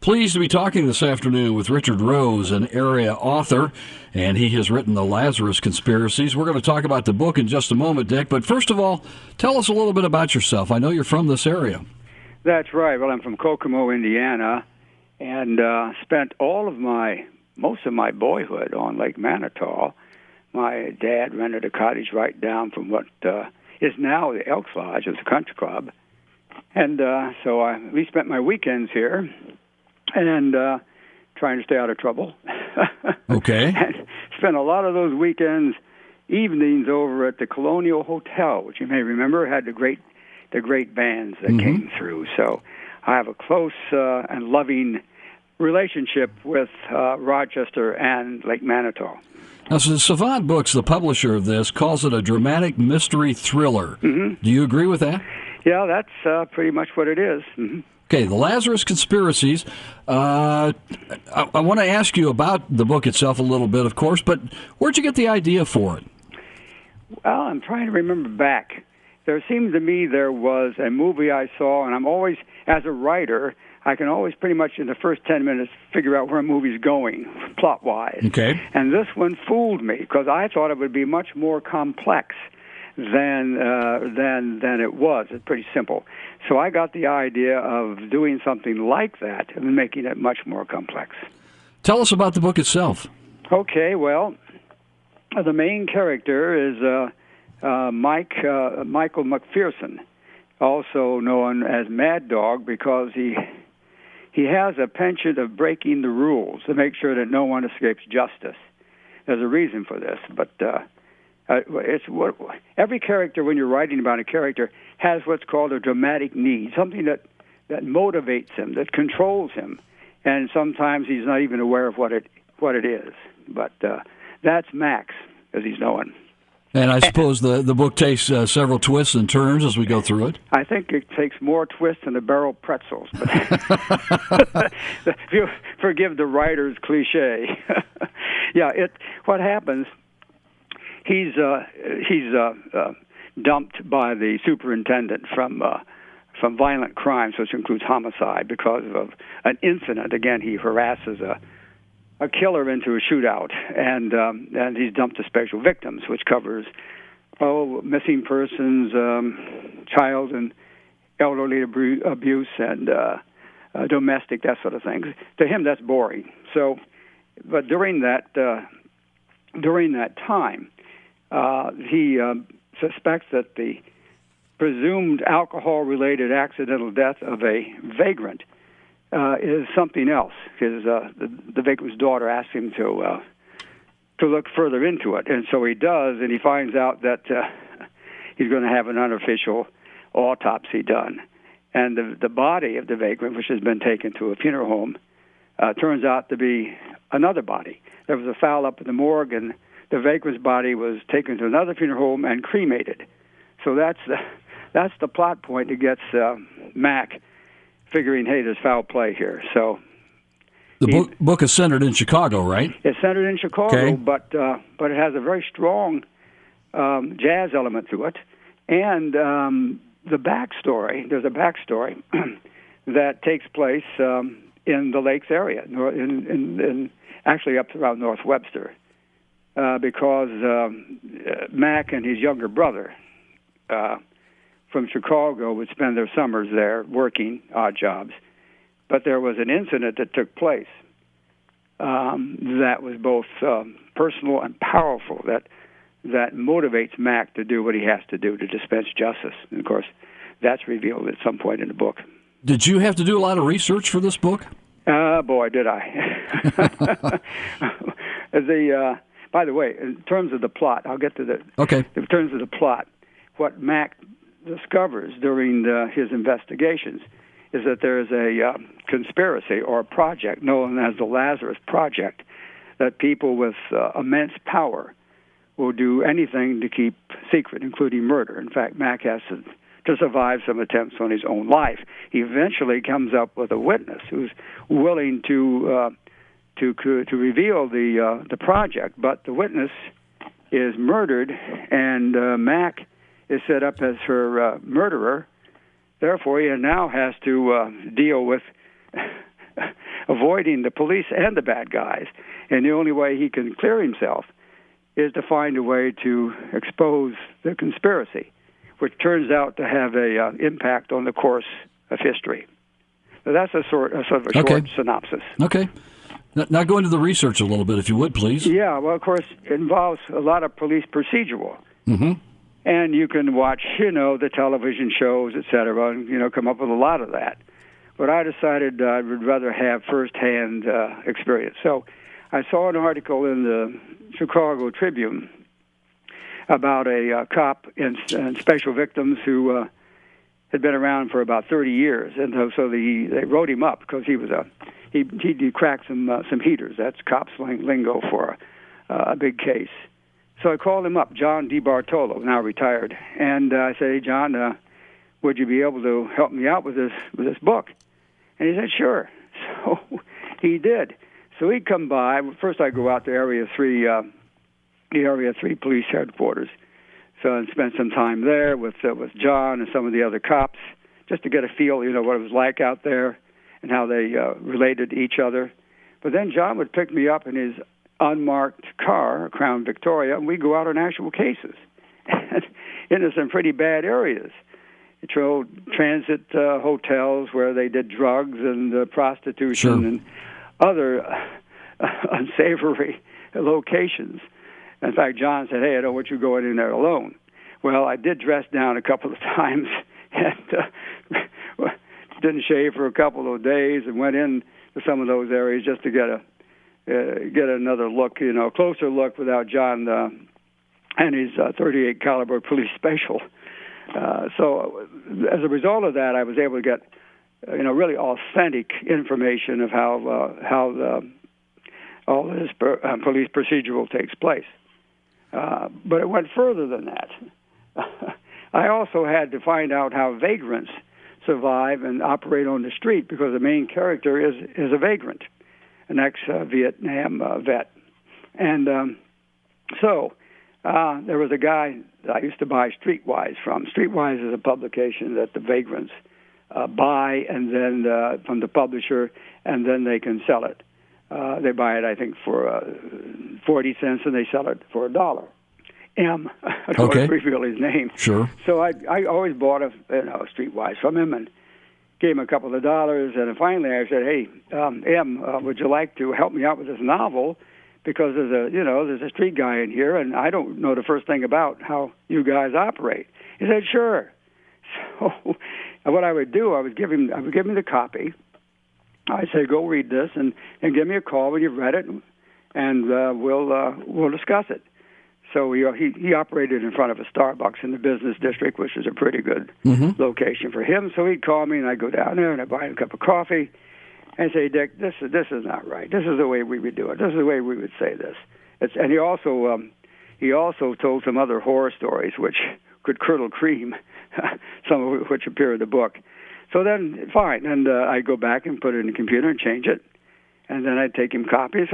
Pleased to be talking this afternoon with Richard Rose, an area author, and he has written the Lazarus Conspiracies. We're going to talk about the book in just a moment, Dick, but first of all, tell us a little bit about yourself. I know you're from this area. That's right. Well, I'm from Kokomo, Indiana, and spent most of my boyhood on Lake Manitou. My dad rented a cottage right down from what is now the Elks Lodge. It's a country club. And we spent my weekends here and trying to stay out of trouble. Okay. And spent a lot of those weekends, evenings over at the Colonial Hotel, which you may remember had the great bands that came through. So I have a close and loving relationship with Rochester and Lake Manitou. Now, so Savant Books, the publisher of this, calls it a dramatic mystery thriller. Do you agree with that? Yeah, that's pretty much what it is. Okay, the Lazarus Conspiracies. I want to ask you about the book itself a little bit, of course, but where'd you get the idea for it? Well, I'm trying to remember back. There seems to me there was a movie I saw, and I'm always, as a writer, I can always pretty much in the first 10 minutes figure out where a movie's going, plot-wise. Okay. And this one fooled me, because I thought it would be much more complex than it was. It's pretty simple. So I got the idea of doing something like that and making it much more complex. Tell us about the book itself. Okay, well, the main character is Michael McPherson, also known as Mad Dog, because he has a penchant of breaking the rules to make sure that no one escapes justice. There's a reason for this, but every character, when you're writing about a character, has what's called a dramatic need, something that motivates him, that controls him, and sometimes he's not even aware of what it is. But that's Max, as he's known. And I suppose the book takes several twists and turns as we go through it. I think it takes more twists than a barrel of pretzels. But if you forgive the writer's cliche. Yeah, what happens, he's dumped by the superintendent from violent crimes, which includes homicide, because of an incident. Again, he harasses a killer into a shootout, and he's dumped to special victims, which covers missing persons, child and elderly abuse, and domestic, that sort of thing. To him, that's boring. So, but during that time, he suspects that the presumed alcohol-related accidental death of a vagrant is something else. The vagrant's daughter asked him to look further into it, and so he does, and he finds out that he's going to have an unofficial autopsy done. And the body of the vagrant, which has been taken to a funeral home, turns out to be another body. There was a foul up in the morgue, and the vagrant's body was taken to another funeral home and cremated. So that's the plot point that gets Mac figuring, hey, there's foul play here. So the book is centered in Chicago, right? It's centered in Chicago, okay. but it has a very strong jazz element to it, and the backstory. There's a backstory that takes place in the Lakes area, in actually up around North Webster, because Mac and his younger brother from Chicago would spend their summers there working odd jobs. But there was an incident that took place that was both personal and powerful, that motivates Mac to do what he has to do to dispense justice. And, of course, that's revealed at some point in the book. Did you have to do a lot of research for this book? Boy, did I. By the way, in terms of the plot, I'll get to the... Okay. In terms of the plot, what Mac discovers during his investigations is that there is a conspiracy or a project known as the Lazarus Project, that people with immense power will do anything to keep secret, including murder. In fact, Mac has to survive some attempts on his own life. He eventually comes up with a witness who's willing to reveal the project, but the witness is murdered, and Mac is set up as her murderer. Therefore, he now has to deal with avoiding the police and the bad guys. And the only way he can clear himself is to find a way to expose the conspiracy, which turns out to have a impact on the course of history. So that's a sort of a short synopsis. Okay. Now go into the research a little bit, if you would, please. Yeah, well, of course, it involves a lot of police procedural. Mm-hmm. And you can watch, the television shows, et cetera, and, come up with a lot of that. But I decided I would rather have firsthand experience. So I saw an article in the Chicago Tribune about a cop and special victims who had been around for about 30 years. And so they wrote him up because he cracked some heaters. That's cops lingo for a big case. So I called him up, John DiBartolo, now retired, and I said, "Hey, John, would you be able to help me out with this book?" And he said, "Sure." So he did. So he'd come by. First, I go out to Area 3, the Area 3 police headquarters. So I spent some time there with John and some of the other cops, just to get a feel, what it was like out there and how they related to each other. But then John would pick me up in his unmarked car, a Crown Victoria, and we'd go out on actual cases into some pretty bad areas. Transit hotels where they did drugs and prostitution and other unsavory locations. In fact, John said, "Hey, I don't want you going in there alone." Well, I did dress down a couple of times and didn't shave for a couple of days and went in to some of those areas just to get another look, closer look without John and his .38 caliber police special. So as a result of that, I was able to get, really authentic information of how all this police procedural takes place. But it went further than that. I also had to find out how vagrants survive and operate on the street, because the main character is a vagrant, an ex-Vietnam vet. And so there was a guy that I used to buy Streetwise from. Streetwise is a publication that the vagrants buy and then from the publisher, and then they can sell it. They buy it, I think, for 40 cents, and they sell it for $1. M. I don't want to reveal his name. Sure. So I always bought a Streetwise from him and gave him a couple of dollars. And finally I said, "Hey, M, would you like to help me out with this novel? Because there's a street guy in here, and I don't know the first thing about how you guys operate." He said, "Sure." So what I would do, I would give him the copy. I'd say, "Go read this and give me a call when you've read it, and we'll discuss it." So he operated in front of a Starbucks in the business district, which is a pretty good location for him. So he'd call me, and I'd go down there, and I'd buy him a cup of coffee, and say, "Dick, this is not right. This is the way we would do it. This is the way we would say this." And he also told some other horror stories, which could curdle cream, some of which appear in the book. So then, fine, and I'd go back and put it in the computer and change it. And then I'd take him copies.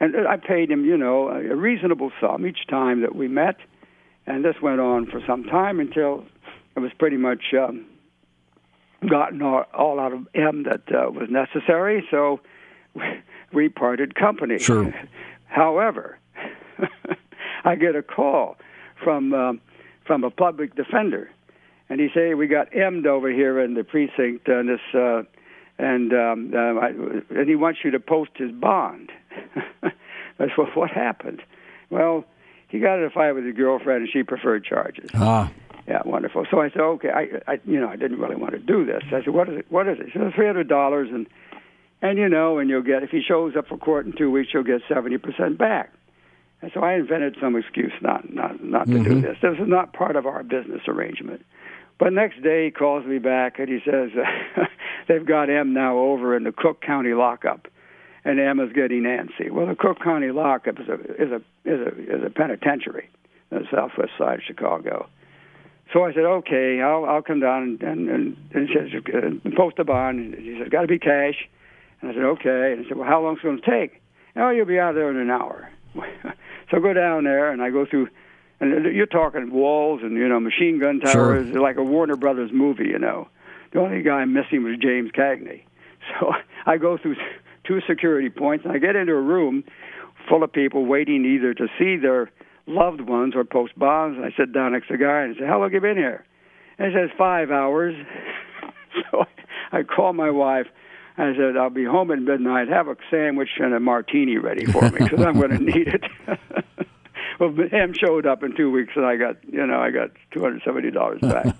And I paid him, a reasonable sum each time that we met. And this went on for some time until it was pretty much gotten all out of M that was necessary. So we parted company. Sure. However, I get a call from a public defender, and he say, "We got M'd over here in the precinct, and this." And he wants you to post his bond. I said, "Well, what happened?" "Well, he got in a fight with his girlfriend, and she preferred charges." Ah. Yeah, wonderful. So I said, "Okay, I didn't really want to do this." I said, "What is it? What is it?" He said, $300, and you'll get, if he shows up for court in 2 weeks, you'll get 70% back. And so I invented some excuse not to do this. This is not part of our business arrangement. But next day he calls me back and he says they've got M now over in the Cook County lockup, and M is getting antsy. Well, the Cook County lockup is a penitentiary on the southwest side of Chicago. So I said, "Okay, I'll come down and he says post a bond." And he says, "Got to be cash." And I said, "Okay." And he said, "Well, how long is it going to take?" "Oh, you'll be out there in an hour." So I go down there and I go through. And you're talking walls and, machine gun towers, Sure. like a Warner Brothers movie, The only guy missing was James Cagney. So I go through 2 security points, and I get into a room full of people waiting either to see their loved ones or post bonds. And I sit down next to the guy and I say, "How long have you been here?" And he says, 5 hours. So I call my wife. I said, "I'll be home at midnight. Have a sandwich and a martini ready for me because I'm going to need it." Well, him showed up in 2 weeks, and I got $270 back.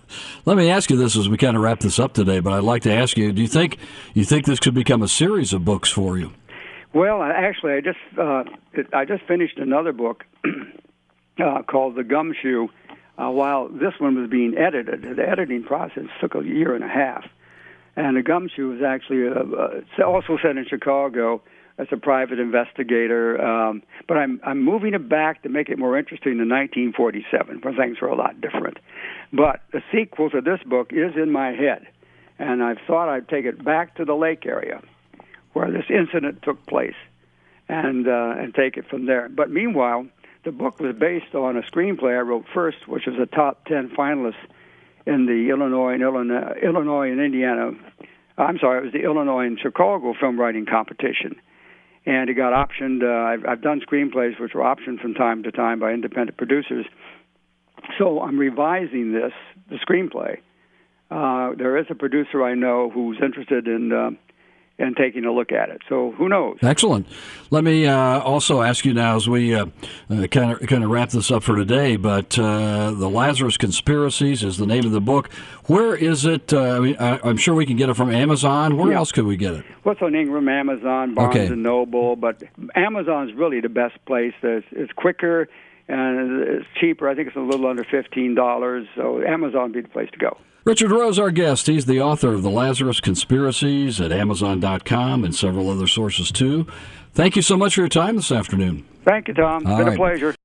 Let me ask you this as we kind of wrap this up today, but I'd like to ask you: do you think this could become a series of books for you? Well, actually, I just finished another book called The Gumshoe. While this one was being edited, the editing process took a year and a half. And The Gumshoe was actually also set in Chicago as a private investigator. But I'm moving it back to make it more interesting to 1947, where things were a lot different. But the sequel to this book is in my head, and I thought I'd take it back to the lake area where this incident took place, and take it from there. But meanwhile, the book was based on a screenplay I wrote first, which was a top 10 finalist in the Illinois and Indiana. I'm sorry, it was the Illinois and Chicago film writing competition, and it got optioned. I've done screenplays which were optioned from time to time by independent producers. So I'm revising the screenplay. There is a producer I know who's interested in taking a look at it. So who knows? Excellent. Let me also ask you now, as we kind of wrap this up for today, but The Lazarus Conspiracies is the name of the book. Where is it? I'm sure we can get it from Amazon. Where else could we get it? Well, it's on Ingram, Amazon, Barnes & Noble, but Amazon's really the best place. It's quicker and it's cheaper. I think it's a little under $15, so Amazon would be the place to go. Richard Rose, our guest. He's the author of The Lazarus Conspiracies at Amazon.com and several other sources, too. Thank you so much for your time this afternoon. Thank you, Tom. It's been a pleasure.